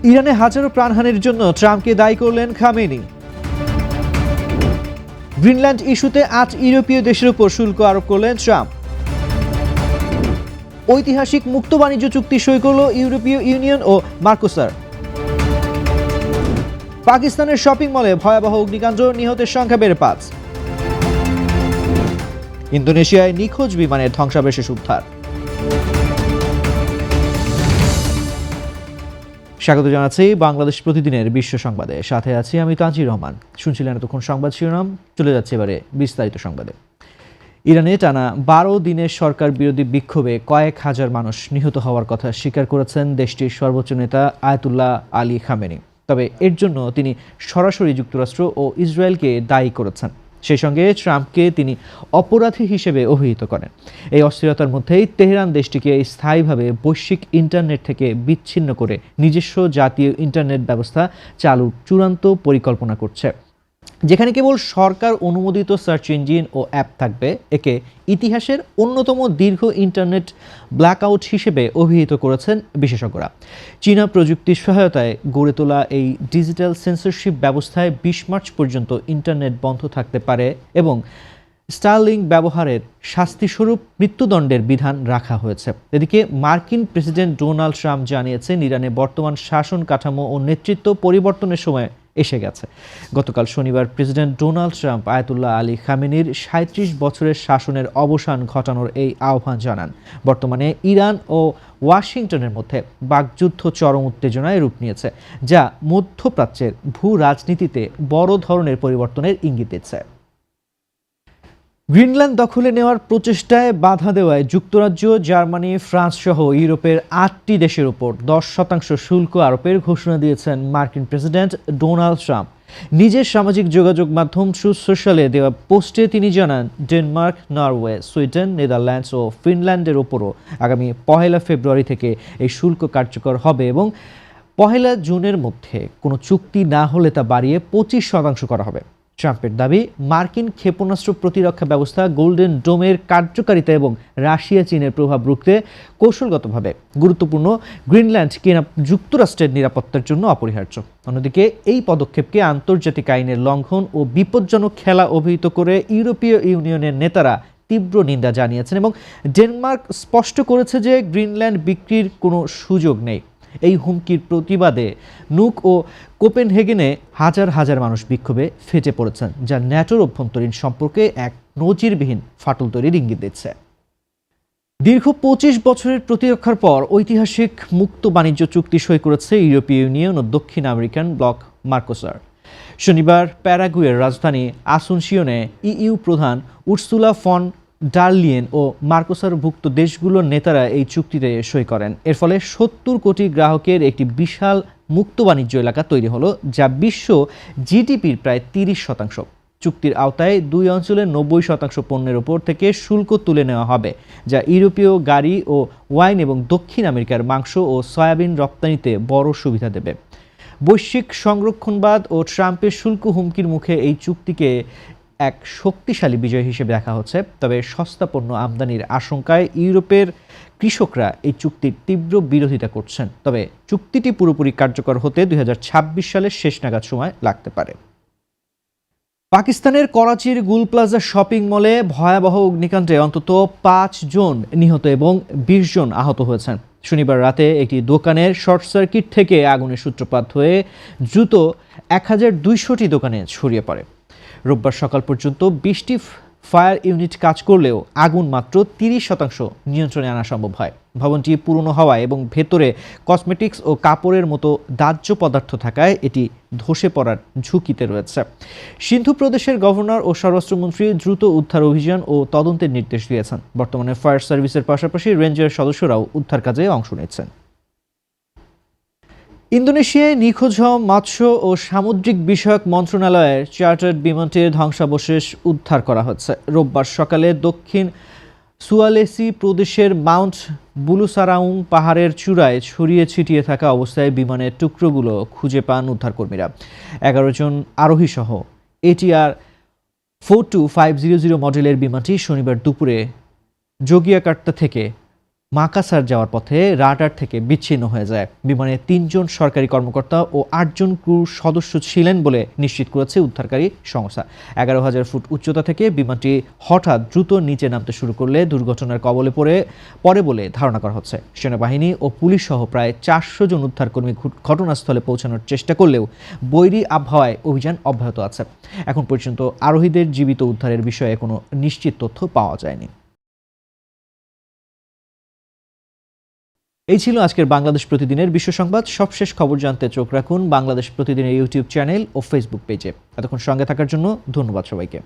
ইরানে হাজারো প্রাণহানির জন্য ট্রাম্পকে দায়ী করলেন খামেনি। গ্রিনল্যান্ড ইস্যুতে 8 ইউরোপীয় দেশের উপর শুল্ক আরোপ করলেন ট্রাম্প। ঐতিহাসিক মুক্ত বাণিজ্য চুক্তি সই করল ইউরোপীয় ইউনিয়ন ও মার্কোসার। পাকিস্তানের শপিং মলে ভয়াবহ অগ্নিকাণ্ড, নিহতের সংখ্যা বেড়ে 5। ইন্দোনেশিয়ায় নিখোঁজ বিমানের ধ্বংসাবশেষ উদ্ধার। স্বাগত জানাচ্ছি বাংলাদেশ প্রতিদিনের বিশ্ব সংবাদে। সাথে আছি আমি তানজির রহমান। শুনছিলেন এতক্ষণ সংবাদ শিরোনাম, চলে যাচ্ছে এবারে বিস্তারিত সংবাদে। ইরানে টানা 12 দিনের সরকার বিরোধী বিক্ষোভে কয়েক হাজার মানুষ নিহত হওয়ার কথা স্বীকার করেছেন দেশটির সর্বোচ্চ নেতা আয়াতুল্লাহ আলী খামেনি। তবে এর জন্য তিনি সরাসরি যুক্তরাষ্ট্র ও ইসরায়েলকে দায়ী করেছেন। সেই সঙ্গে ট্রাম্পকে তিনি অপরাধী হিসেবে অভিহিত করেন। এই অস্থিরতার মধ্যেই তেহরান দেশটিকে স্থায়ীভাবে বৈশ্বিক ইন্টারনেট থেকে বিচ্ছিন্ন করে নিজস্ব জাতীয় ইন্টারনেট ব্যবস্থা চালুর চূড়ান্ত পরিকল্পনা করছে, যেখানে কেবল সরকার অনুমোদিত সার্চ ইঞ্জিন ও অ্যাপ থাকবে। একে ইতিহাসের অন্যতম দীর্ঘ ইন্টারনেট ব্ল্যাকআউট হিসেবে অভিহিত করেছেন বিশেষজ্ঞরা। চীনা প্রযুক্তির সহায়তায় গড়ে তোলা এই ডিজিটাল সেন্সরশিপ ব্যবস্থায় 20 মার্চ পর্যন্ত ইন্টারনেট বন্ধ থাকতে পারে এবং স্টারলিংক ব্যবহারের শাস্তিস্বরূপ মৃত্যুদণ্ডের বিধান রাখা হয়েছে। এদিকে মার্কিন প্রেসিডেন্ট ডোনাল্ড ট্রাম্প জানিয়েছেন ইরানে বর্তমান শাসন কাঠামো ও নেতৃত্ব পরিবর্তনের সময় এসে গেছে। গতকাল শনিবার president Donald Trump Ayatollah Ali খামেনির 37 বছরের শাসনের অবসান ঘটানোর এই আহ্বান জানান। বর্তমানে ইরান ও ওয়াশিংটনের মধ্যে বাকযুদ্ধ চরম উত্তেজনায় রূপ নিয়েছে, যা মধ্যপ্রাচ্যের ভূ রাজনীতিতে বড় ধরনের পরিবর্তনের ইঙ্গিত দিচ্ছে। গ্রিনল্যান্ড দখলে নেওয়ার প্রচেষ্টায় বাধা দেওয়ায় যুক্তরাজ্য, জার্মানি, ফ্রান্স সহ ইউরোপের 8টি দেশের উপর 10% শুল্ক আরোপের ঘোষণা দিয়েছেন মার্কিন প্রেসিডেন্ট ডোনাল্ড ট্রাম্প। নিজের সামাজিক যোগাযোগ মাধ্যম ট্রুথ সোশ্যালে দেওয়া পোস্টে তিনি জানান, ডেনমার্ক, নরওয়ে, সুইডেন, নেদারল্যান্ডস ও ফিনল্যান্ডের ওপরও আগামী 1 ফেব্রুয়ারি থেকে এই শুল্ক কার্যকর হবে এবং 1 জুনের মধ্যে কোনো চুক্তি না হলে তা বাড়িয়ে 25% করা হবে। ট্রাম্পের দাবি, মার্কিন ক্ষেপণাস্ত্র প্রতিরক্ষা ব্যবস্থা গোল্ডেন ডোমের কার্যকারিতা এবং রাশিয়া চীনের প্রভাব রুখতে কৌশলগতভাবে গুরুত্বপূর্ণ। গ্রিনল্যান্ড কিনা যুক্তরাষ্ট্রের নিরাপত্তার জন্য অপরিহার্য। অন্যদিকে এই পদক্ষেপকে আন্তর্জাতিক আইনের লঙ্ঘন ও বিপজ্জনক খেলা অভিহিত করে ইউরোপীয় ইউনিয়নের নেতারা তীব্র নিন্দা জানিয়েছেন এবং ডেনমার্ক স্পষ্ট করেছে যে গ্রিনল্যান্ড বিক্রির কোনো সুযোগ নেই। এই হুমকির প্রতিবাদে নুক ও কোপেনহেগেনে হাজার হাজার মানুষ বিক্ষোভে ফেটে পড়েছেন, যা ন্যাটোর অভ্যন্তরীণ সম্পর্কে এক নজিরবিহীন ফাটল তৈরির ইঙ্গিত দিচ্ছে। দীর্ঘ 25 বছরের প্রতিরক্ষার পর ঐতিহাসিক মুক্ত বাণিজ্য চুক্তি সই করেছে ইউরোপীয় ইউনিয়ন ও দক্ষিণ আমেরিকান ব্লক মার্কোসার। শনিবার প্যারাগুয়ের রাজধানী আসুনসিওনে ইইউ প্রধান উর্সুলা ফন ডার লিয়েন ও মার্কোসারভুক্ত দেশগুলোর নেতারা এই চুক্তিতে সই করেন। এর ফলে 70 কোটি গ্রাহকের একটি বিশাল মুক্ত বাণিজ্য এলাকা তৈরি হলো, যা বিশ্ব জিডিপির প্রায় 30%। চুক্তির আওতায় দুই অঞ্চলের 90% পণ্যের ওপর থেকে শুল্ক তুলে নেওয়া হবে, যা ইউরোপীয় গাড়ি ও ওয়াইন এবং দক্ষিণ আমেরিকার মাংস ও সয়াবিন রপ্তানিতে বড় সুবিধা দেবে। বৈশ্বিক সংরক্ষণবাদ ও ট্রাম্পের শুল্ক হুমকির মুখে এই চুক্তিকে এক শক্তিশালী বিজয় হিসেবে দেখা হচ্ছে। তবে সস্তা পণ্য আমদানির আশঙ্কায় ইউরোপের কৃষকরা এই চুক্তির তীব্র বিরোধিতা করছেন। তবে চুক্তিটি পুরোপুরি কার্যকর হতে 2026 সালের শেষ নাগাদ সময় লাগতে পারে। পাকিস্তানের করাচির গুল প্লাজা শপিং মলে ভয়াবহ অগ্নিকাণ্ডে অন্তত 5 জন নিহত এবং 20 জন আহত হয়েছেন। শনিবার রাতে একটি দোকানের শর্ট সার্কিট থেকে আগুনের সূত্রপাত হয়ে দ্রুত 1200টি দোকানে ছড়িয়ে পড়ে। রোববার সকাল পর্যন্ত 20টি ফায়ার ইউনিট কাজ করলেও আগুন মাত্র 30% নিয়ন্ত্রণে আনা সম্ভব হয়। ভবনটি পুরনো হওয়ায় এবং ভেতরে কসমেটিক্স ও কাপড়ের মতো দাহ্য পদার্থ থাকায় এটি ধসে পড়ার ঝুঁকিতে রয়েছে। সিন্ধু প্রদেশের গভর্নর ও স্বরাষ্ট্রমন্ত্রী দ্রুত উদ্ধার অভিযান ও তদন্তের নির্দেশ দিয়েছেন। বর্তমানে ফায়ার সার্ভিসের পাশাপাশি রেঞ্জের সদস্যরাও উদ্ধার কাজে অংশ নিচ্ছেন। ইন্দোনেশিয়ায় নিখোঁজ হওয়া মৎস্য ও সামুদ্রিক বিষয়ক মন্ত্রণালয়ের চার্টার্ড বিমানটির ধ্বংসাবশেষ উদ্ধার করা হচ্ছে। রোববার সকালে দক্ষিণ সুয়ালেসি প্রদেশের মাউন্ট বুলুসারাউং পাহাড়ের চূড়ায় ছড়িয়ে ছিটিয়ে থাকা অবস্থায় বিমানের টুকরোগুলো খুঁজে পান উদ্ধারকর্মীরা। 11 জন আরোহী সহ ATR 42500 মডেলের বিমানটি শনিবার দুপুরে জোগিয়াকার্তা থেকে মাকাসার যাওয়ার পথে রাডার থেকে বিচ্ছিন্ন হয়ে যায়। বিমানে ৩ জন সরকারি কর্মকর্তা ও ৮ জন ক্রু সদস্য ছিলেন বলে নিশ্চিত করেছে উদ্ধারকারী সংস্থা। ১১,০০০ ফুট উচ্চতা থেকে বিমানটি হঠাৎ দ্রুত নিচে নামতে শুরু করলে দুর্ঘটনার কবলে পড়ে বলে ধারণা করা হচ্ছে। সেনাবাহিনী ও পুলিশ সহ প্রায় ৪০০ জন উদ্ধারকর্মী ঘটনাস্থলে পৌঁছানোর চেষ্টা করলেও বৈরী আবহাওয়ায় অভিযান অব্যাহত আছে। এখন পর্যন্ত আরোহীদের জীবিত উদ্ধারের বিষয়ে কোনো নিশ্চিত তথ্য পাওয়া যায়নি। এই ছিল আজকের বাংলাদেশ প্রতিদিনের বিশ্ব সংবাদ। সবশেষ খবর জানতে চোখ রাখুন বাংলাদেশ প্রতিদিনের ইউটিউব চ্যানেল ও ফেসবুক পেজে। এতক্ষণ সঙ্গে থাকার জন্য ধন্যবাদ সবাইকে।